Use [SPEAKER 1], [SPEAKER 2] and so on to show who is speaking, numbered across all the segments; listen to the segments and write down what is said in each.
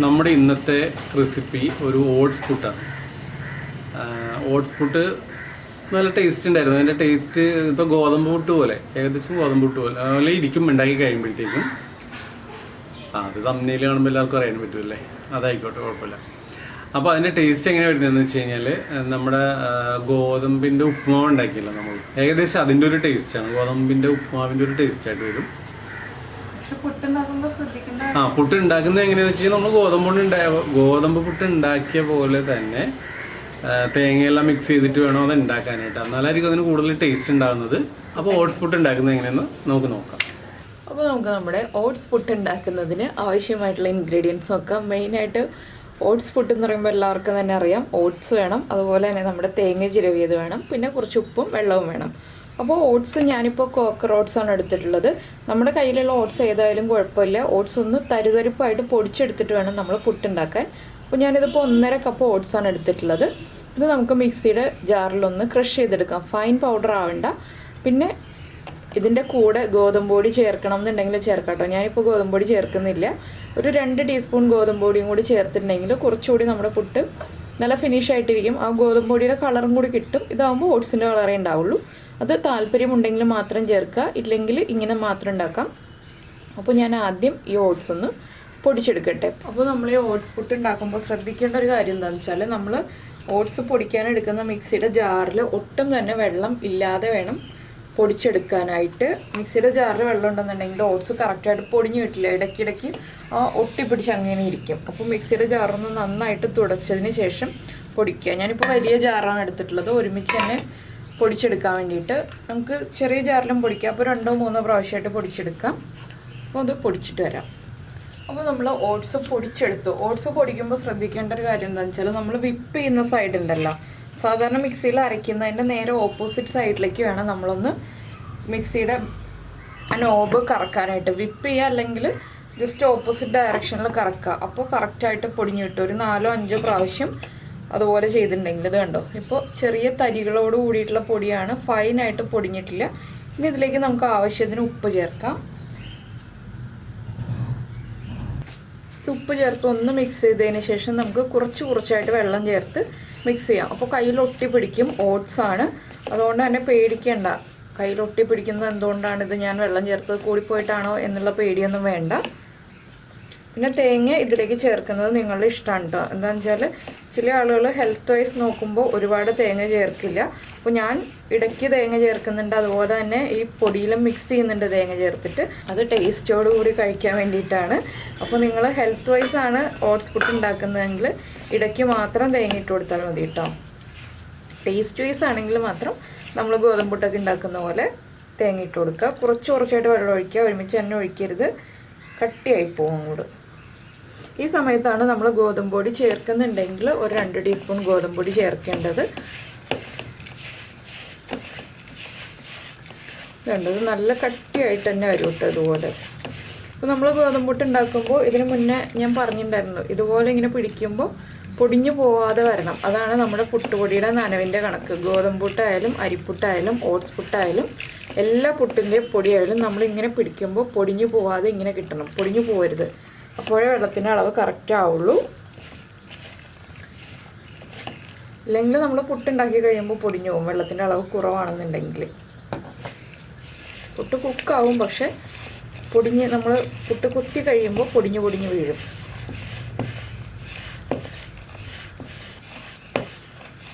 [SPEAKER 1] നമ്മുടെ ഇന്നത്തെ റെസിപ്പി ഒരു ഓട്സ് പുട്ടാണ്. ഓട്സ് പുട്ട് നല്ല ടേസ്റ്റ് ഉണ്ടായിരുന്നു. അതിൻ്റെ ടേസ്റ്റ് ഇപ്പോൾ ഗോതമ്പ് പുട്ട് പോലെ, ഏകദേശം ഗോതമ്പ് പുട്ട് പോലെ അതുപോലെ ഇരിക്കും ഉണ്ടാക്കി കഴിയുമ്പോഴത്തേക്കും. അത് തമ്മിൽ കാണുമ്പോൾ എല്ലാവർക്കും അറിയാൻ പറ്റുമല്ലേ, അതായിക്കോട്ടെ, കുഴപ്പമില്ല. അപ്പോൾ അതിൻ്റെ ടേസ്റ്റ് എങ്ങനെ വരുന്നതെന്ന് വെച്ച് കഴിഞ്ഞാൽ നമ്മുടെ ഗോതമ്പിൻ്റെ ഉപ്പുമാവ് ഉണ്ടാക്കിയില്ല നമ്മൾ, ഏകദേശം അതിൻ്റെ ഒരു ടേസ്റ്റാണ്, ഗോതമ്പിൻ്റെ ഉപ്പുമാവിൻ്റെ ഒരു ടേസ്റ്റായിട്ട് വരും. പുട്ട് ഉണ്ടാക്കുന്നത് എങ്ങനെയാണെന്ന് വെച്ച് കഴിഞ്ഞാൽ നമ്മൾ ഗോതമ്പ് പുട്ട് ഉണ്ടാക്കിയ പോലെ തന്നെ തേങ്ങയെല്ലാം മിക്സ് ചെയ്തിട്ട് വേണം അത് ഉണ്ടാക്കാനായിട്ട്, എന്നാലായിരിക്കും അതിന് കൂടുതൽ ടേസ്റ്റ് ഉണ്ടാകുന്നത്. അപ്പോൾ ഓട്സ് പുട്ട് ഉണ്ടാക്കുന്നത് എങ്ങനെയെന്ന് നമുക്ക് നോക്കാം.
[SPEAKER 2] അപ്പോൾ നമുക്ക് നമ്മുടെ ഓട്സ് പുട്ട് ഉണ്ടാക്കുന്നതിന് ആവശ്യമായിട്ടുള്ള ഇൻഗ്രീഡിയൻസ് നോക്കാം. മെയിനായിട്ട് ഓട്സ് പുട്ട് എന്ന് പറയുമ്പോൾ എല്ലാവർക്കും തന്നെ അറിയാം, ഓട്സ് വേണം, അതുപോലെ തന്നെ നമ്മുടെ തേങ്ങ ചിരവിയത് വേണം, പിന്നെ കുറച്ച് ഉപ്പും വെള്ളവും വേണം. അപ്പോൾ ഓട്സ് ഞാനിപ്പോൾ കോക്കർ ഓട്സ് ആണ് എടുത്തിട്ടുള്ളത്. നമ്മുടെ കയ്യിലുള്ള ഓട്സ് ഏതായാലും കുഴപ്പമില്ല. ഓട്സ് ഒന്ന് തരിതരിപ്പായിട്ട് പൊടിച്ചെടുത്തിട്ട് വേണം നമ്മൾ പുട്ടുണ്ടാക്കാൻ. അപ്പോൾ ഞാനിതിപ്പോൾ 1.5 കപ്പ് ഓട്സ് ആണ് എടുത്തിട്ടുള്ളത്. ഇത് നമുക്ക് മിക്സിയുടെ ജാറിലൊന്ന് ക്രഷ് ചെയ്തെടുക്കാം, ഫൈൻ പൗഡർ ആവണ്ട. പിന്നെ ഇതിൻ്റെ കൂടെ ഗോതമ്പ് പൊടി ചേർക്കണം എന്നുണ്ടെങ്കിൽ ചേർക്കാം കേട്ടോ. ഞാനിപ്പോൾ ഗോതമ്പ് പൊടി ചേർക്കുന്നില്ല. ഒരു 2 ടീസ്പൂൺ ഗോതമ്പ് പൊടിയും കൂടി ചേർത്തിട്ടുണ്ടെങ്കിൽ കുറച്ചുകൂടി നമ്മുടെ പുട്ട് നല്ല ഫിനിഷ് ആയിട്ടിരിക്കും. ആ ഗോതമ്പ് പൊടിയുടെ കളറും കൂടി കിട്ടും. ഇതാകുമ്പോൾ ഓട്സിൻ്റെ കളറേ ഉണ്ടാവുള്ളൂ. അത് താല്പര്യമുണ്ടെങ്കിൽ മാത്രം ചേർക്കുക, ഇല്ലെങ്കിൽ ഇങ്ങനെ മാത്രം ഉണ്ടാക്കാം. അപ്പോൾ ഞാൻ ആദ്യം ഈ ഓട്സ് ഒന്ന് പൊടിച്ചെടുക്കട്ടെ. അപ്പോൾ നമ്മൾ ഈ ഓട്സ് പുട്ട് ഉണ്ടാക്കുമ്പോൾ ശ്രദ്ധിക്കേണ്ട ഒരു കാര്യം എന്താണെന്ന് വെച്ചാൽ, നമ്മൾ ഓട്സ് പൊടിക്കാൻ എടുക്കുന്ന മിക്സിയുടെ ജാറിൽ ഒട്ടും തന്നെ വെള്ളം ഇല്ലാതെ വേണം പൊടിച്ചെടുക്കാനായിട്ട്. മിക്സിയുടെ ജാറിൽ വെള്ളം ഉണ്ടെന്നുണ്ടെങ്കിൽ ഓട്സ് കറക്റ്റായിട്ട് പൊടിഞ്ഞ് കിട്ടില്ല, ഇടയ്ക്കിടയ്ക്ക് ഒട്ടിപ്പിടിച്ച് അങ്ങനെ ഇരിക്കും. അപ്പോൾ മിക്സിയുടെ ജാറൊന്ന് നന്നായിട്ട് തുടച്ചതിന് ശേഷം പൊടിക്കുക. ഞാനിപ്പോൾ വലിയ ജാറാണ് എടുത്തിട്ടുള്ളത്, ഒരുമിച്ച് തന്നെ പൊടിച്ചെടുക്കാൻ വേണ്ടിയിട്ട്. നമുക്ക് ചെറിയ ജാറിലും പൊടിക്കാം, അപ്പോൾ 2-3 പ്രാവശ്യമായിട്ട് പൊടിച്ചെടുക്കാം. അപ്പോൾ അത് പൊടിച്ചിട്ട് വരാം. അപ്പോൾ നമ്മൾ ഓട്സ് പൊടിച്ചെടുത്തു. ഓട്സ് പൊടിക്കുമ്പോൾ ശ്രദ്ധിക്കേണ്ട ഒരു കാര്യം എന്താണെന്ന് വെച്ചാൽ, നമ്മൾ വിപ്പ് ചെയ്യുന്ന സൈഡ് ഉണ്ടല്ലോ, സാധാരണ മിക്സിയിൽ അരയ്ക്കുന്നതിൻ്റെ നേരെ ഓപ്പോസിറ്റ് സൈഡിലേക്ക് വേണം നമ്മളൊന്ന് മിക്സിയുടെ നോബ് കറക്കാനായിട്ട്. വിപ്പ് ചെയ്യുക, അല്ലെങ്കിൽ ജസ്റ്റ് ഓപ്പോസിറ്റ് ഡയറക്ഷനിൽ കറക്കുക. അപ്പോൾ കറക്റ്റായിട്ട് പൊടിഞ്ഞ് കിട്ടും. ഒരു 4-5 പ്രാവശ്യം അതുപോലെ ചെയ്തിട്ടുണ്ടെങ്കിൽ. ഇത് കണ്ടോ, ഇപ്പോൾ ചെറിയ തരികളോട് കൂടിയിട്ടുള്ള പൊടിയാണ്, ഫൈനായിട്ട് പൊടിഞ്ഞിട്ടില്ല. ഇനി ഇതിലേക്ക് നമുക്ക് ആവശ്യത്തിന് ഉപ്പ് ചേർക്കാം. ഉപ്പ് ചേർത്ത് ഒന്ന് മിക്സ് ചെയ്തതിന് ശേഷം നമുക്ക് കുറച്ചായിട്ട് വെള്ളം ചേർത്ത് മിക്സ് ചെയ്യാം. അപ്പോൾ കയ്യിൽ ഒട്ടി പിടിക്കും, ഓട്സ് ആണ്, അതുകൊണ്ട് തന്നെ പേടിക്കേണ്ട. കയ്യിൽ ഒട്ടി പിടിക്കുന്നത് എന്തുകൊണ്ടാണിത് ഞാൻ വെള്ളം ചേർത്ത് കൂടിപ്പോയിട്ടാണോ എന്നുള്ള പേടിയൊന്നും വേണ്ട. പിന്നെ തേങ്ങ ഇതിലേക്ക് ചേർക്കുന്നത് നിങ്ങളുടെ ഇഷ്ടമാണ് കേട്ടോ. എന്താണെന്ന് വെച്ചാൽ ചില ആളുകൾ ഹെൽത്ത് വൈസ് നോക്കുമ്പോൾ ഒരുപാട് തേങ്ങ ചേർക്കില്ല. അപ്പോൾ ഞാൻ ഇടയ്ക്ക് തേങ്ങ ചേർക്കുന്നുണ്ട്, അതുപോലെ തന്നെ ഈ പൊടിയിലും മിക്സ് ചെയ്യുന്നുണ്ട് തേങ്ങ ചേർത്തിട്ട്. അത് ടേസ്റ്റോട് കൂടി കഴിക്കാൻ വേണ്ടിയിട്ടാണ്. അപ്പോൾ നിങ്ങൾ ഹെൽത്ത് വൈസ് ആണ് ഓട്സ് പുട്ട് ഉണ്ടാക്കുന്നതെങ്കിൽ ഇടയ്ക്ക് മാത്രം തേങ്ങ ഇട്ട് കൊടുത്താൽ മതി കേട്ടോ. ടേസ്റ്റ് വൈസ് ആണെങ്കിൽ മാത്രം നമ്മൾ ഗോതമ്പ് പുട്ടൊക്കെ ഉണ്ടാക്കുന്ന പോലെ തേങ്ങ ഇട്ട് കൊടുക്കുക. കുറച്ചായിട്ട് വെള്ളം ഒഴിക്കുക, ഒരുമിച്ച് തന്നെ ഒഴിക്കരുത്, കട്ടിയായി പോകും അങ്ങോട്ട്. ഈ സമയത്താണ് നമ്മൾ ഗോതമ്പ് പൊടി ചേർക്കുന്നുണ്ടെങ്കിൽ ഒരു 2 ടീസ്പൂൺ ഗോതമ്പ് പൊടി ചേർക്കേണ്ടത്. വേണ്ടത് നല്ല കട്ടിയായിട്ട് തന്നെ വരും കേട്ടോ ഇതുപോലെ. അപ്പോൾ നമ്മൾ ഗോതമ്പ് പുട്ട് ഉണ്ടാക്കുമ്പോൾ ഇതിന് മുന്നേ ഞാൻ പറഞ്ഞിട്ടുണ്ടായിരുന്നു, ഇതുപോലെ ഇങ്ങനെ പിടിക്കുമ്പോൾ പൊടിഞ്ഞു പോവാതെ വരണം. അതാണ് നമ്മുടെ പുട്ടുപൊടിയുടെ നനവിൻ്റെ കണക്ക്. ഗോതമ്പ് പുട്ടായാലും അരിപ്പുട്ടായാലും ഓട്സ് പുട്ടായാലും എല്ലാ പുട്ടിൻ്റെയും പൊടിയായാലും നമ്മളിങ്ങനെ പിടിക്കുമ്പോൾ പൊടിഞ്ഞു പോവാതെ ഇങ്ങനെ കിട്ടണം, പൊടിഞ്ഞു പോകരുത്. അപ്പോഴേ വെള്ളത്തിൻ്റെ അളവ് കറക്റ്റ് ആവുള്ളൂ. ഇല്ലെങ്കിൽ നമ്മൾ പുട്ടുണ്ടാക്കി കഴിയുമ്പോൾ പൊടിഞ്ഞു പോകും, വെള്ളത്തിൻ്റെ അളവ് കുറവാണെന്നുണ്ടെങ്കിൽ. പുട്ട് കുക്കാവും, പക്ഷെ നമ്മൾ പുട്ട് കുത്തി കഴിയുമ്പോൾ പൊടിഞ്ഞു വീഴും.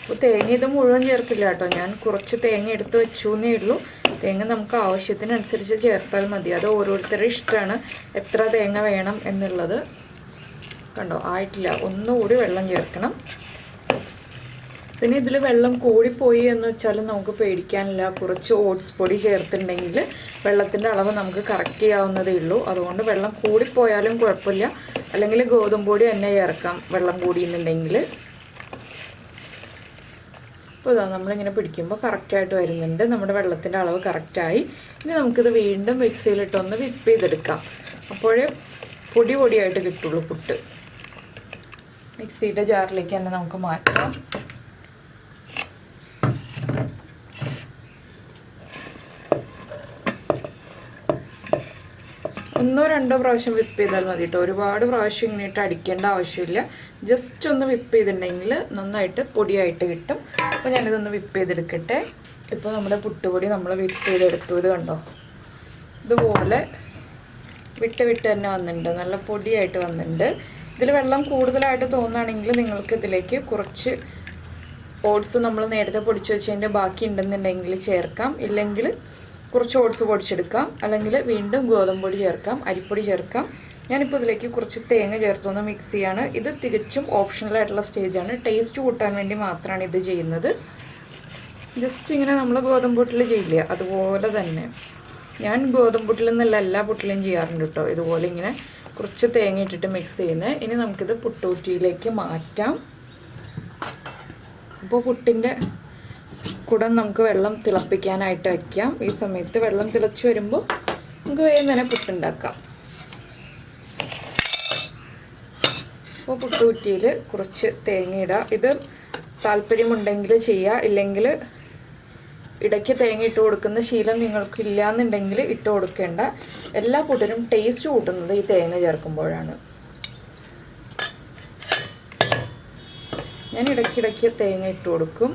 [SPEAKER 2] അപ്പോൾ തേങ്ങ ഇത് മുഴുവൻ ചേർക്കില്ല കേട്ടോ, ഞാൻ കുറച്ച് തേങ്ങ എടുത്ത് വെച്ചു എന്നേ ഉള്ളൂ. തേങ്ങ നമുക്ക് ആവശ്യത്തിനനുസരിച്ച് ചേർത്താൽ മതി. അത് ഓരോരുത്തരുടെ ഇഷ്ടമാണ് എത്ര തേങ്ങ വേണം എന്നുള്ളത്. കണ്ടോ, ആയിട്ടില്ല, ഒന്നുകൂടി വെള്ളം ചേർക്കണം. പിന്നെ ഇതിൽ വെള്ളം കൂടിപ്പോയി എന്ന് വെച്ചാൽ നമുക്ക് പേടിക്കാനില്ല. കുറച്ച് ഓട്സ് പൊടി ചേർത്തിട്ടുണ്ടെങ്കിൽ വെള്ളത്തിൻ്റെ അളവ് നമുക്ക് കറക്റ്റ് ചെയ്യാവുന്നതേ ഉള്ളൂ. അതുകൊണ്ട് വെള്ളം കൂടിപ്പോയാലും കുഴപ്പമില്ല, അല്ലെങ്കിൽ ഗോതമ്പ് പൊടി തന്നെ ചേർക്കാം വെള്ളം കൂടിയെന്നുണ്ടെങ്കിൽ. അപ്പോൾ ഇതാ നമ്മളിങ്ങനെ പിടിക്കുമ്പോൾ കറക്റ്റായിട്ട് വരുന്നുണ്ട്, നമ്മുടെ വെള്ളത്തിൻ്റെ അളവ് കറക്റ്റായി. ഇനി നമുക്കിത് വീണ്ടും മിക്സിയിലിട്ടൊന്ന് വിപ്പ് ചെയ്തെടുക്കാം. അപ്പോഴേ പൊടിയായിട്ട് കിട്ടുള്ളൂ പുട്ട്. മിക്സിയുടെ ജാറിലേക്ക് തന്നെ നമുക്ക് മാറ്റാം. ഒന്നോ രണ്ടോ പ്രാവശ്യം വിപ്പ് ചെയ്താൽ മതി കേട്ടോ. ഒരുപാട് പ്രാവശ്യം ഇങ്ങനെയിട്ട് അടിക്കേണ്ട ആവശ്യമില്ല. ജസ്റ്റ് ഒന്ന് വിപ്പ് ചെയ്തിട്ടുണ്ടെങ്കിൽ നന്നായിട്ട് പൊടിയായിട്ട് കിട്ടും. അപ്പോൾ ഞാനിതൊന്ന് വിപ്പ് ചെയ്തെടുക്കട്ടെ. ഇപ്പോൾ നമ്മുടെ പുട്ടുപൊടി നമ്മൾ വിപ്പ് ചെയ്തെടുത്തു. ഇത് കണ്ടോ, ഇതുപോലെ വിട്ട് തന്നെ വന്നിട്ടുണ്ട്. നല്ല പൊടിയായിട്ട് വന്നിട്ടുണ്ട്. ഇതിൽ വെള്ളം കൂടുതലായിട്ട് തോന്നുകയാണെങ്കിൽ നിങ്ങൾക്ക് ഇതിലേക്ക് കുറച്ച് ഓട്സ് നമ്മൾ നേരത്തെ പൊടിച്ച് വെച്ചതിൻ്റെ ബാക്കി ഉണ്ടെന്നുണ്ടെങ്കിൽ ചേർക്കാം. ഇല്ലെങ്കിൽ കുറച്ച് ഓട്സ് പൊടിച്ചെടുക്കാം. അല്ലെങ്കിൽ വീണ്ടും ഗോതമ്പ് പൊടി ചേർക്കാം, അരിപ്പൊടി ചേർക്കാം. ഞാനിപ്പോൾ ഇതിലേക്ക് കുറച്ച് തേങ്ങ ചേർത്തൊന്ന് മിക്സ് ചെയ്യാണ്. ഇത് തികച്ചും ഓപ്ഷണലായിട്ടുള്ള സ്റ്റേജാണ്. ടേസ്റ്റ് കൂട്ടാൻ വേണ്ടി മാത്രമാണ് ഇത് ചെയ്യുന്നത്. ജസ്റ്റ് ഇങ്ങനെ നമ്മൾ ഗോതമ്പ് പുട്ടിൽ ചെയ്യില്ല, അതുപോലെ തന്നെ ഞാൻ ഗോതമ്പ് പുട്ടിൽ നിന്നല്ല എല്ലാ പുട്ടിലും ചെയ്യാറുണ്ട് കേട്ടോ. ഇതുപോലെ ഇങ്ങനെ കുറച്ച് തേങ്ങ ഇട്ടിട്ട് മിക്സ് ചെയ്യുന്നത്. ഇനി നമുക്കിത് പുട്ടുകുറ്റിയിലേക്ക് മാറ്റാം. അപ്പോൾ പുട്ടിൻ്റെ കുടം നമുക്ക് വെള്ളം തിളപ്പിക്കാനായിട്ട് വയ്ക്കാം. ഈ സമയത്ത് വെള്ളം തിളച്ച് വരുമ്പോൾ നമുക്ക് വേഗം തന്നെ പുട്ടുണ്ടാക്കാം. അപ്പോൾ പുട്ടുകുറ്റിയിൽ കുറച്ച് തേങ്ങ ഇടാം. ഇത് താല്പര്യമുണ്ടെങ്കിൽ ചെയ്യുക, ഇല്ലെങ്കിൽ ഇടയ്ക്ക് തേങ്ങ ഇട്ട് കൊടുക്കുന്ന ശീലം നിങ്ങൾക്ക് ഇല്ലയെന്നുണ്ടെങ്കിൽ ഇട്ട് കൊടുക്കേണ്ട. എല്ലാ പുട്ടിനും ടേസ്റ്റ് കൂട്ടുന്നത് ഈ തേങ്ങ ചേർക്കുമ്പോഴാണ്. ഞാൻ ഇടയ്ക്കിടയ്ക്ക് തേങ്ങ ഇട്ട് കൊടുക്കും.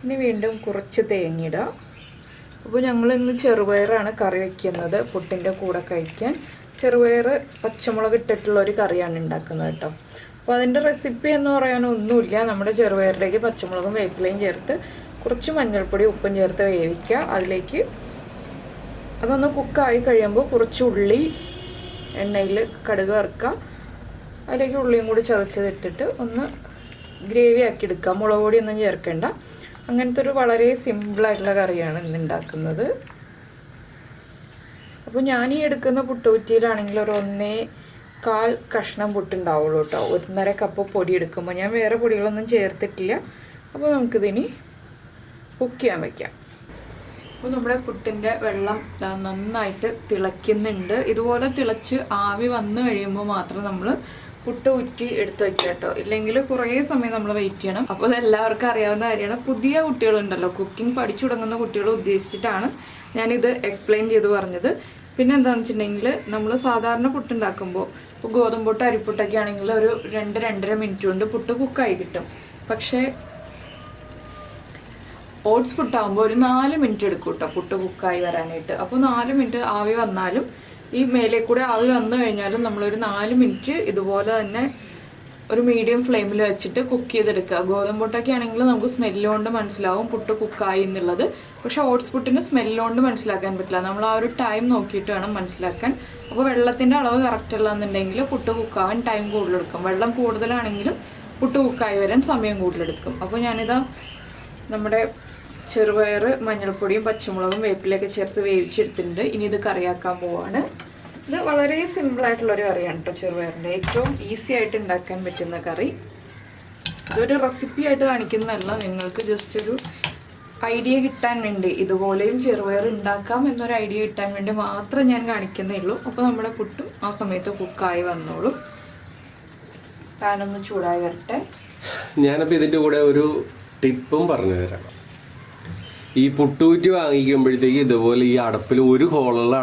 [SPEAKER 2] ഇനി വീണ്ടും കുറച്ച് തേങ്ങ ഇടാം. അപ്പോൾ ഞങ്ങൾ ഇന്ന് ചെറുപയറാണ് കറി വയ്ക്കുന്നത് പുട്ടിൻ്റെ കൂടെ കഴിക്കാൻ. ചെറുപയർ പച്ചമുളക് ഇട്ടിട്ടുള്ള ഒരു കറിയാണ് ഉണ്ടാക്കുന്നത് കേട്ടോ. അപ്പോൾ അതിൻ്റെ റെസിപ്പി എന്ന് പറയാനൊന്നുമില്ല. നമ്മുടെ ചെറുപയറിലേക്ക് പച്ചമുളകും വേപ്പിലയും ചേർത്ത് കുറച്ച് മഞ്ഞൾപ്പൊടി ഉപ്പും ചേർത്ത് വേവിക്കുക. അതിലേക്ക് അതൊന്ന് കുക്കായി കഴിയുമ്പോൾ കുറച്ച് ഉള്ളി എണ്ണയിൽ കടുക് വറുക്കുക. അതിലേക്ക് ഉള്ളിയും കൂടി ചതച്ചതിട്ടിട്ട് ഒന്ന് ഗ്രേവി ആക്കി എടുക്കുക. മുളക് പൊടി ഒന്നും ചേർക്കേണ്ട. അങ്ങനത്തെ ഒരു വളരെ സിമ്പിളായിട്ടുള്ള കറിയാണ് ഇന്ന് ഉണ്ടാക്കുന്നത്. അപ്പോൾ ഞാൻ ഈ എടുക്കുന്ന പുട്ടുകുറ്റിയിലാണെങ്കിൽ ഒരു 1.25 കഷ്ണം പുട്ടുണ്ടാവുള്ളൂ കേട്ടോ. 1.5 കപ്പ് പൊടി എടുക്കുമ്പോൾ ഞാൻ വേറെ പൊടികളൊന്നും ചേർത്തിട്ടില്ല. അപ്പോൾ നമുക്കിതിനി കുക്ക് ചെയ്യാൻ വയ്ക്കാം. അപ്പോൾ നമ്മുടെ പുട്ടിൻ്റെ വെള്ളം നന്നായിട്ട് തിളയ്ക്കുന്നുണ്ട്. ഇതുപോലെ തിളച്ച് ആവി വന്നു കഴിയുമ്പോൾ മാത്രം നമ്മൾ പുട്ട് ഊറ്റി എടുത്ത് വയ്ക്കുക കേട്ടോ. ഇല്ലെങ്കിൽ കുറേ സമയം നമ്മൾ വെയിറ്റ് ചെയ്യണം. അപ്പോൾ അത് എല്ലാവർക്കും അറിയാവുന്ന കാര്യമാണ്. പുതിയ കുട്ടികളുണ്ടല്ലോ, കുക്കിംഗ് പഠിച്ചു തുടങ്ങുന്ന കുട്ടികൾ ഉദ്ദേശിച്ചിട്ടാണ് ഞാനിത് എക്സ്പ്ലെയിൻ ചെയ്ത് പറഞ്ഞത്. പിന്നെ എന്താണെന്ന് വെച്ചിട്ടുണ്ടെങ്കിൽ നമ്മൾ സാധാരണ പുട്ടുണ്ടാക്കുമ്പോൾ ഇപ്പോൾ ഗോതമ്പ് പുട്ട് അരിപ്പുട്ടൊക്കെ ആണെങ്കിൽ ഒരു 2-2.5 മിനിറ്റ് കൊണ്ട് പുട്ട് കുക്കായി കിട്ടും. പക്ഷേ ഓട്സ് പുട്ടാകുമ്പോൾ ഒരു 4 മിനിറ്റ് എടുക്കും കേട്ടോ പുട്ട് കുക്കായി വരാനായിട്ട്. അപ്പോൾ 4 മിനിറ്റ് ആവി വന്നാലും ഈ മേലെ കൂടെ ആവി വന്നു കഴിഞ്ഞാലും നമ്മളൊരു 4 മിനിറ്റ് ഇതുപോലെ തന്നെ ഒരു മീഡിയം ഫ്ലെയിമിൽ വെച്ചിട്ട് കുക്ക് ചെയ്തെടുക്കുക. ഗോതമ്പ് പുട്ടൊക്കെ ആണെങ്കിൽ നമുക്ക് സ്മെല്ലുകൊണ്ട് മനസ്സിലാവും പുട്ട് കുക്കായി എന്നുള്ളത്. പക്ഷേ ഓട്സ് പുട്ടിന് സ്മെല്ലുകൊണ്ട് മനസ്സിലാക്കാൻ പറ്റില്ല. നമ്മൾ ആ ഒരു ടൈം നോക്കിയിട്ട് വേണം മനസ്സിലാക്കാൻ. അപ്പോൾ വെള്ളത്തിൻ്റെ അളവ് കറക്റ്റ് അല്ല എന്നുണ്ടെങ്കിൽ പുട്ട് കുക്കാവാൻ ടൈം കൂടുതലെടുക്കും. വെള്ളം കൂടുതലാണെങ്കിലും പുട്ട് കുക്കായി വരാൻ സമയം കൂടുതലെടുക്കും. അപ്പോൾ ഞാനിതാ നമ്മുടെ ചെറുപയർ മഞ്ഞൾപ്പൊടിയും പച്ചമുളകും വേപ്പിലൊക്കെ ചേർത്ത് വേവിച്ചെടുത്തിട്ടുണ്ട്. ഇനി ഇത് കറിയാക്കാൻ പോവാണ്. ഇത് വളരെ സിമ്പിളായിട്ടുള്ളൊരു കറിയാണ് കേട്ടോ. ചെറുപയറിൻ്റെ ഏറ്റവും ഈസി ആയിട്ട് ഉണ്ടാക്കാൻ പറ്റുന്ന കറി. ഇതൊരു റെസിപ്പി ആയിട്ട് കാണിക്കുന്നതല്ല, നിങ്ങൾക്ക് ജസ്റ്റ് ഒരു ഐഡിയ കിട്ടാൻ വേണ്ടി, ഇതുപോലെയും ചെറുപയർ ഉണ്ടാക്കാം എന്നൊരു ഐഡിയ കിട്ടാൻ വേണ്ടി മാത്രം ഞാൻ കാണിക്കുന്നേ ഉള്ളൂ. അപ്പോൾ നമ്മുടെ പുട്ടും ആ സമയത്ത് കുക്കായി വന്നോളും. പാനൊന്ന് ചൂടായി വരട്ടെ.
[SPEAKER 1] ഞാനപ്പോൾ ഇതിൻ്റെ കൂടെ ഒരു ടിപ്പും പറഞ്ഞു തരാം. ഈ പുട്ടുകുറ്റി വാങ്ങിക്കുമ്പോഴത്തേക്ക് ഇതുപോലെ ഈ അടപ്പിൽ ഒരു ഹോളുള്ള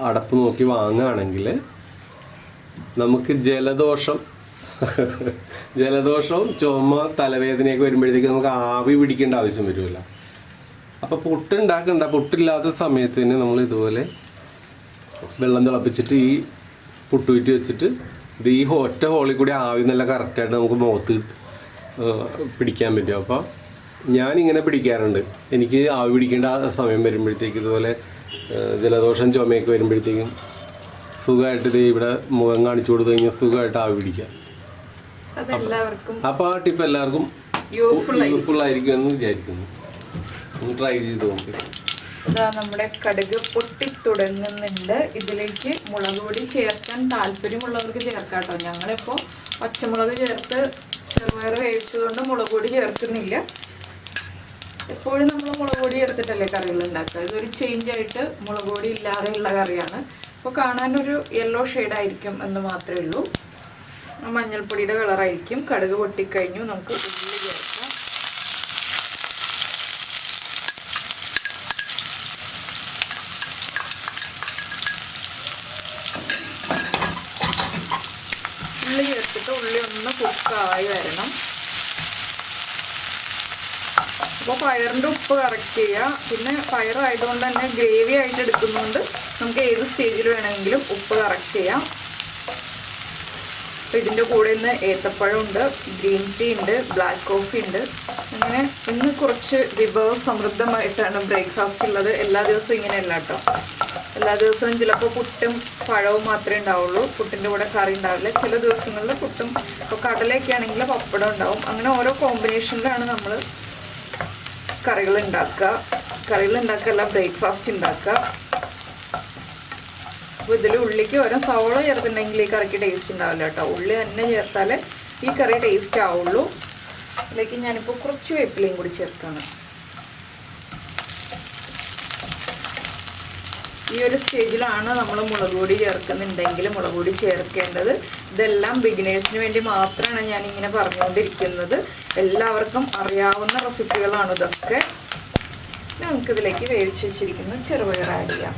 [SPEAKER 1] അടപ്പ് നോക്കി വാങ്ങുകയാണെങ്കിൽ നമുക്ക് ജലദോഷവും ചുമ തലവേദനയൊക്കെ വരുമ്പോഴത്തേക്ക് നമുക്ക് ആവി പിടിക്കേണ്ട ആവശ്യം വരുമല്ലോ. അപ്പോൾ പുട്ടില്ലാത്ത സമയത്തിന് നമ്മൾ ഇതുപോലെ വെള്ളം തിളപ്പിച്ചിട്ട് ഈ പുട്ടുകുറ്റി വെച്ചിട്ട് ഇത് ഈ ഒറ്റ ഹോളിൽ കൂടി ആവി നല്ല കറക്റ്റായിട്ട് നമുക്ക് മുഖത്ത് പിടിക്കാൻ പറ്റും. അപ്പോൾ ഞാനിങ്ങനെ പിടിക്കാറുണ്ട്. എനിക്ക് ആവി പിടിക്കേണ്ട സമയം വരുമ്പോഴത്തേക്ക് ഇതുപോലെ ജലദോഷം ചുമയൊക്കെ വരുമ്പോഴത്തേക്കും സുഖമായിട്ട് ഇത് ഇവിടെ മുഖം കാണിച്ചു കൊടുത്തു കഴിഞ്ഞാൽ സുഖമായിട്ട് ആവി പിടിക്കാം. അപ്പോൾ ആ ടിപ്പ് എല്ലാവർക്കും യൂസ്ഫുൾ ആയിരിക്കും എന്ന് വിചാരിക്കുന്നു. ഒന്ന് ട്രൈ ചെയ്ത് നോക്കി.
[SPEAKER 2] ഇതാ നമ്മുടെ കടുക് പൊട്ടി തുടങ്ങുന്നുണ്ട്. ഇതിലേക്ക് മുളക് പൊടി ചേർക്കാൻ താല്പര്യമുള്ളവർക്ക് ചേർക്കാം കേട്ടോ. ഞങ്ങളിപ്പോൾ പച്ചമുളക് ചേർത്ത് ചെറുപയർ വേവിച്ചതുകൊണ്ട് മുളക് പൊടി ചേർക്കുന്നില്ല. എപ്പോഴും നമ്മൾ മുളക് പൊടി ചേർത്തിട്ടല്ലേ കറികൾ ഉണ്ടാക്കുക. ഇതൊരു ചേഞ്ച് ആയിട്ട് മുളക് പൊടി ഇല്ലാതെയുള്ള കറിയാണ്. അപ്പോൾ കാണാനൊരു യെല്ലോ ഷെയ്ഡായിരിക്കും എന്ന് മാത്രമേ ഉള്ളൂ. മഞ്ഞൾപ്പൊടിയുടെ കളറായിരിക്കും. കടുക് പൊട്ടിക്കഴിഞ്ഞു. നമുക്ക് ഉള്ളി ചേർക്കാം. അപ്പോൾ പയറിൻ്റെ ഉപ്പ് കറക്റ്റ് ചെയ്യുക. പിന്നെ പയറായതുകൊണ്ട് തന്നെ ഗ്രേവി ആയിട്ട് എടുക്കുന്നതുകൊണ്ട് നമുക്ക് ഏത് സ്റ്റേജിൽ വേണമെങ്കിലും ഉപ്പ് കറക്റ്റ് ചെയ്യാം. അപ്പോൾ ഇതിൻ്റെ കൂടെ ഇന്ന് ഏത്തപ്പഴമുണ്ട്, ഗ്രീൻ ടീ ഉണ്ട്, ബ്ലാക്ക് കോഫി ഉണ്ട്. അങ്ങനെ ഇന്ന് കുറച്ച് വിഭവ സമൃദ്ധമായിട്ടാണ് ബ്രേക്ക്ഫാസ്റ്റ് ഉള്ളത്. എല്ലാ ദിവസവും ഇങ്ങനെയല്ല കേട്ടോ. എല്ലാ ദിവസവും ചിലപ്പോൾ പുട്ടും പഴവും മാത്രമേ ഉണ്ടാവുള്ളൂ, പുട്ടിൻ്റെ കൂടെ കറി ഉണ്ടാവില്ല. ചില ദിവസങ്ങളിൽ പുട്ടും, ഇപ്പോൾ കടലയൊക്കെ ആണെങ്കിൽ പപ്പടം ഉണ്ടാവും. അങ്ങനെ ഓരോ കോമ്പിനേഷനിലാണ് നമ്മൾ കറികൾ ഉണ്ടാക്കുക, ബ്രേക്ക്ഫാസ്റ്റ് ഉണ്ടാക്കുക. അപ്പോൾ ഇതിൽ ഉള്ളിക്ക് ഓരോ സവോള ചേർത്തിട്ടുണ്ടെങ്കിൽ ഈ കറിക്ക് ടേസ്റ്റ് ഉണ്ടാവില്ല കേട്ടോ. ഉള്ളി തന്നെ ചേർത്താലേ ഈ കറി ടേസ്റ്റ് ആവുള്ളൂ. അതിലേക്ക് ഞാനിപ്പോൾ കുറച്ച് വേപ്പിലയും കൂടി ചേർക്കാണ്. ഈ ഒരു സ്റ്റേജിലാണ് നമ്മൾ മുളക് പൊടി ചേർക്കുന്നുണ്ടെങ്കിൽ മുളക് പൊടി ചേർക്കേണ്ടത്. ഇതെല്ലാം ബിഗിനേഴ്സിന് വേണ്ടി മാത്രമാണ് ഞാനിങ്ങനെ പറഞ്ഞുകൊണ്ടിരിക്കുന്നത്. എല്ലാവർക്കും അറിയാവുന്ന റെസിപ്പികളാണ് ഇതൊക്കെ. നമുക്കിതിലേക്ക് വേവിച്ച് വെച്ചിരിക്കുന്ന ചെറുപയർ ആഡ് ചെയ്യാം.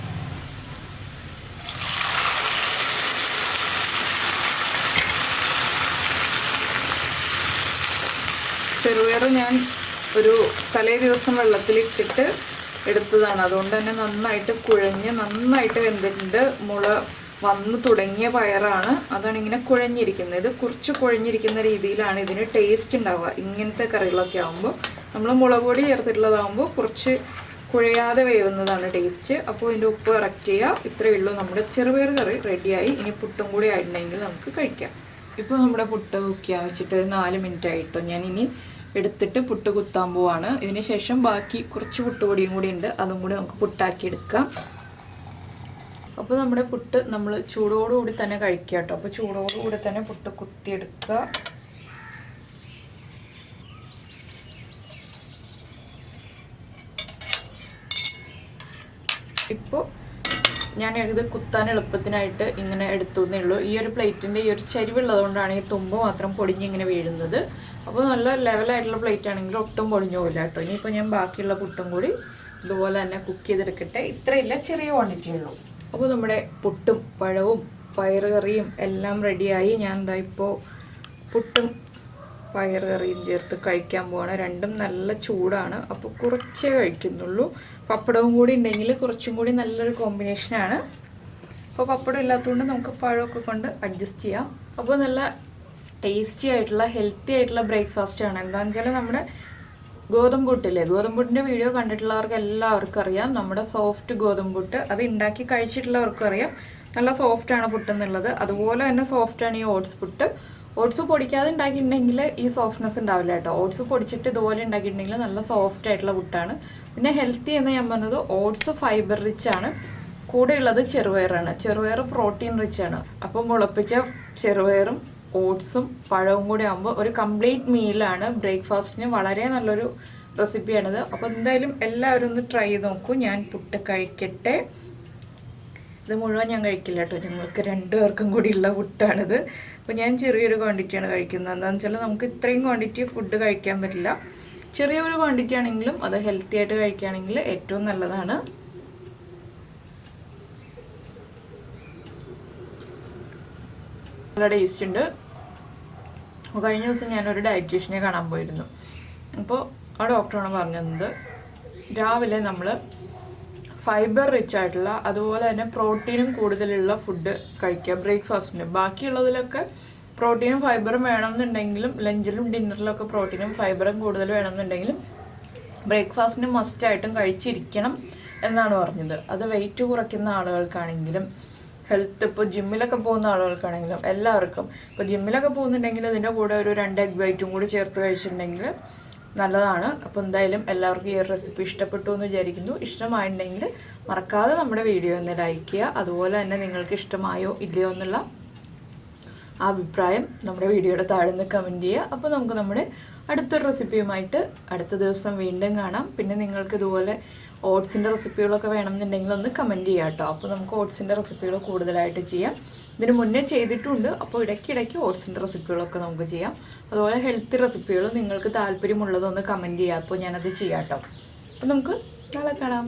[SPEAKER 2] ചെറുപയർ ഞാൻ ഒരു തലേ ദിവസം വെള്ളത്തിലിട്ടിട്ട് എടുത്തതാണ്. അതുകൊണ്ട് തന്നെ നന്നായിട്ട് കുഴഞ്ഞ് നന്നായിട്ട് വെന്തിട്ടുണ്ട്. മുള വന്ന് തുടങ്ങിയ പയറാണ്, അതാണ് ഇങ്ങനെ കുഴഞ്ഞിരിക്കുന്നത്. ഇത് കുറച്ച് കുഴഞ്ഞിരിക്കുന്ന രീതിയിലാണ് ഇതിന് ടേസ്റ്റ് ഉണ്ടാവുക. ഇങ്ങനത്തെ കറികളൊക്കെ ആകുമ്പോൾ നമ്മൾ മുളക് പൊടി ചേർത്തിട്ടുള്ളതാകുമ്പോൾ കുറച്ച് കുഴയാതെ വേവുന്നതാണ് ടേസ്റ്റ്. അപ്പോൾ ഇതിൻ്റെ ഉപ്പ് കറക്റ്റ് ചെയ്യുക. ഇത്രയേ ഉള്ളൂ, നമ്മുടെ ചെറുപയർ കറി റെഡിയായി. ഇനി പുട്ടും കൂടി ആയിട്ടുണ്ടെങ്കിൽ നമുക്ക് കഴിക്കാം. ഇപ്പോൾ നമ്മുടെ പുട്ട് കുക്കിയാൻ വെച്ചിട്ട് ഒരു 4 മിനിറ്റ് ആയിട്ടോ. ഞാൻ ഇനി എടുത്തിട്ട് പുട്ട് കുത്താൻ പോവാണ്. ഇതിന് ശേഷം ബാക്കി കുറച്ച് പുട്ടുപൊടിയും കൂടി ഉണ്ട്, അതും കൂടി നമുക്ക് പുട്ടാക്കി എടുക്കാം. അപ്പോൾ നമ്മുടെ പുട്ട് നമ്മൾ ചൂടോടുകൂടി തന്നെ കഴിക്കുക കേട്ടോ. അപ്പോൾ ചൂടോടുകൂടി തന്നെ പുട്ട് കുത്തിയെടുക്കുക. ഇപ്പോൾ ഞാൻ ഇത് കുത്താൻ എളുപ്പത്തിനായിട്ട് ഇങ്ങനെ എടുത്തുന്നേ ഉള്ളൂ. ഈ ഒരു പ്ലേറ്റിൻ്റെ ഈ ഒരു ചരിവുള്ളതുകൊണ്ടാണ് ഈ തുമ്പ് മാത്രം പൊടിഞ്ഞിങ്ങനെ വീഴുന്നത്. അപ്പോൾ നല്ല ലെവലായിട്ടുള്ള പ്ലേറ്റ് ആണെങ്കിൽ ഒട്ടും പൊടിഞ്ഞു പോകില്ല കേട്ടോ. ഇനിയിപ്പോൾ ഞാൻ ബാക്കിയുള്ള പുട്ടും കൂടി ഇതുപോലെ തന്നെ കുക്ക് ചെയ്തെടുക്കട്ടെ. ഇത്രയില്ല, ചെറിയ ക്വാണ്ടിറ്റി ഉള്ളൂ. അപ്പോൾ നമ്മുടെ പുട്ടും പഴവും പയറുകറിയും എല്ലാം റെഡിയായി. ഞാൻ എന്താ ഇപ്പോൾ പുട്ടും പയറുകറിയും ചേർത്ത് കഴിക്കാൻ പോവാണ്. രണ്ടും നല്ല ചൂടാണ്, അപ്പോൾ കുറച്ചേ കഴിക്കുന്നുള്ളൂ. പപ്പടവും കൂടി ഉണ്ടെങ്കിൽ കുറച്ചും കൂടി നല്ലൊരു കോമ്പിനേഷനാണ്. അപ്പോൾ പപ്പടം ഇല്ലാത്തതുകൊണ്ട് നമുക്ക് പഴമൊക്കെ കൊണ്ട് അഡ്ജസ്റ്റ് ചെയ്യാം. അപ്പോൾ നല്ല ടേസ്റ്റി ആയിട്ടുള്ള ഹെൽത്തി ആയിട്ടുള്ള ബ്രേക്ക്ഫാസ്റ്റ് ആണ്. എന്താണെന്ന് വെച്ചാൽ നമ്മുടെ ഗോതമ്പുട്ടില്ലേ, ഗോതമ്പുട്ടിൻ്റെ വീഡിയോ കണ്ടിട്ടുള്ളവർക്ക് എല്ലാവർക്കും അറിയാം. നമ്മുടെ സോഫ്റ്റ് ഗോതമ്പുട്ട്, അത് ഉണ്ടാക്കി കഴിച്ചിട്ടുള്ളവർക്കും അറിയാം നല്ല സോഫ്റ്റാണ് പുട്ടെന്നുള്ളത്. അതുപോലെ തന്നെ സോഫ്റ്റാണ് ഈ ഓട്സ് പുട്ട്. ഓട്സ് പൊടിക്കാതെ ഉണ്ടാക്കിയിട്ടുണ്ടെങ്കിൽ ഈ സോഫ്റ്റ്നെസ് ഉണ്ടാവില്ല കേട്ടോ. ഓട്സ് പൊടിച്ചിട്ട് ഇതുപോലെ ഉണ്ടാക്കിയിട്ടുണ്ടെങ്കിൽ നല്ല സോഫ്റ്റ് ആയിട്ടുള്ള പുട്ടാണ്. പിന്നെ ഹെൽത്തി എന്ന് ഞാൻ പറഞ്ഞത് ഓട്സ് ഫൈബർ റിച്ച് ആണ്. കൂടെ ഉള്ളത് ചെറുപയറാണ്. ചെറുപയർ പ്രോട്ടീൻ റിച്ച് ആണ്. അപ്പോൾ മുളപ്പിച്ച ചെറുപയറും ഓട്സും പഴവും കൂടി ആകുമ്പോൾ ഒരു കംപ്ലീറ്റ് മീലാണ്. ബ്രേക്ക്ഫാസ്റ്റിന് വളരെ നല്ലൊരു റെസിപ്പിയാണിത്. അപ്പോൾ എന്തായാലും എല്ലാവരും ഒന്ന് ട്രൈ ചെയ്ത് നോക്കൂ. ഞാൻ പുട്ട് കഴിക്കട്ടെ. ഇത് മുഴുവൻ ഞാൻ കഴിക്കില്ല കേട്ടോ, ഞങ്ങൾക്ക് 2 പേർക്കും കൂടി ഉള്ള പുട്ടാണിത്. അപ്പോൾ ഞാൻ ചെറിയൊരു ക്വാണ്ടിറ്റിയാണ് കഴിക്കുന്നത്. എന്താണെന്ന് വെച്ചാൽ നമുക്ക് ഇത്രയും ക്വാണ്ടിറ്റി ഫുഡ് കഴിക്കാൻ പറ്റില്ല. ചെറിയൊരു ക്വാണ്ടിറ്റി ആണെങ്കിലും അത് ഹെൽത്തി ആയിട്ട് കഴിക്കുകയാണെങ്കിൽ ഏറ്റവും നല്ലതാണ്. നല്ല ടേസ്റ്റ് ഉണ്ട്. കഴിഞ്ഞ ദിവസം ഞാനൊരു ഡയറ്റീഷ്യനെ കാണാൻ പോയിരുന്നു. അപ്പോൾ ആ ഡോക്ടറാണ് പറഞ്ഞത് രാവിലെ നമ്മൾ ഫൈബർ റിച്ച് ആയിട്ടുള്ള അതുപോലെ തന്നെ പ്രോട്ടീനും കൂടുതലുള്ള ഫുഡ് കഴിക്കുക ബ്രേക്ക്ഫാസ്റ്റിന്. ബാക്കിയുള്ളതിലൊക്കെ പ്രോട്ടീനും ഫൈബറും വേണമെന്നുണ്ടെങ്കിലും ലഞ്ചിലും ഡിന്നറിലൊക്കെ പ്രോട്ടീനും ഫൈബറും കൂടുതൽ വേണമെന്നുണ്ടെങ്കിലും ബ്രേക്ക്ഫാസ്റ്റിന് മസ്റ്റായിട്ടും കഴിച്ചിരിക്കണം എന്നാണ് പറഞ്ഞത്. അത് വെയിറ്റ് കുറയ്ക്കുന്ന ആളുകൾക്കാണെങ്കിലും ഹെൽത്ത്, ഇപ്പോൾ ജിമ്മിലൊക്കെ പോകുന്ന ആളുകൾക്കാണെങ്കിലും എല്ലാവർക്കും. ഇപ്പോൾ ജിമ്മിലൊക്കെ പോകുന്നുണ്ടെങ്കിൽ ഇതിൻ്റെ കൂടെ ഒരു 2 എഗ് വൈറ്റും കൂടി ചേർത്ത് കഴിച്ചിട്ടുണ്ടെങ്കിൽ നല്ലതാണ്. അപ്പോൾ എന്തായാലും എല്ലാവർക്കും ഈ ഒരു റെസിപ്പി ഇഷ്ടപ്പെട്ടു എന്ന് വിചാരിക്കുന്നു. ഇഷ്ടമായിട്ടുണ്ടെങ്കിൽ മറക്കാതെ നമ്മുടെ വീഡിയോ ഒന്ന് ലൈക്ക് ചെയ്യുക. അതുപോലെ തന്നെ നിങ്ങൾക്ക് ഇഷ്ടമായോ ഇല്ലയോ എന്നുള്ള അഭിപ്രായം നമ്മുടെ വീഡിയോയുടെ താഴെ നിന്ന് കമൻറ്റ് ചെയ്യുക. അപ്പോൾ നമുക്ക് നമ്മുടെ അടുത്തൊരു റെസിപ്പിയുമായിട്ട് അടുത്ത ദിവസം വീണ്ടും കാണാം. പിന്നെ നിങ്ങൾക്ക് ഇതുപോലെ ഓട്സിൻ്റെ റെസിപ്പികളൊക്കെ വേണമെന്നുണ്ടെങ്കിൽ ഒന്ന് കമൻറ്റ് ചെയ്യാം കേട്ടോ. അപ്പോൾ നമുക്ക് ഓട്സിൻ്റെ റെസിപ്പികൾ കൂടുതലായിട്ട് ചെയ്യാം. ഇതിന് മുന്നേ ചെയ്തിട്ടുണ്ട്. അപ്പോൾ ഇടയ്ക്കിടയ്ക്ക് ഓട്സിൻ്റെ റെസിപ്പികളൊക്കെ നമുക്ക് ചെയ്യാം. അതുപോലെ ഹെൽത്തി റെസിപ്പികൾ നിങ്ങൾക്ക് താല്പര്യമുള്ളതൊന്ന് കമൻറ്റ് ചെയ്യാം. അപ്പോൾ ഞാനത് ചെയ്യാം കേട്ടോ. അപ്പോൾ നമുക്ക് നാളെ കാണാം.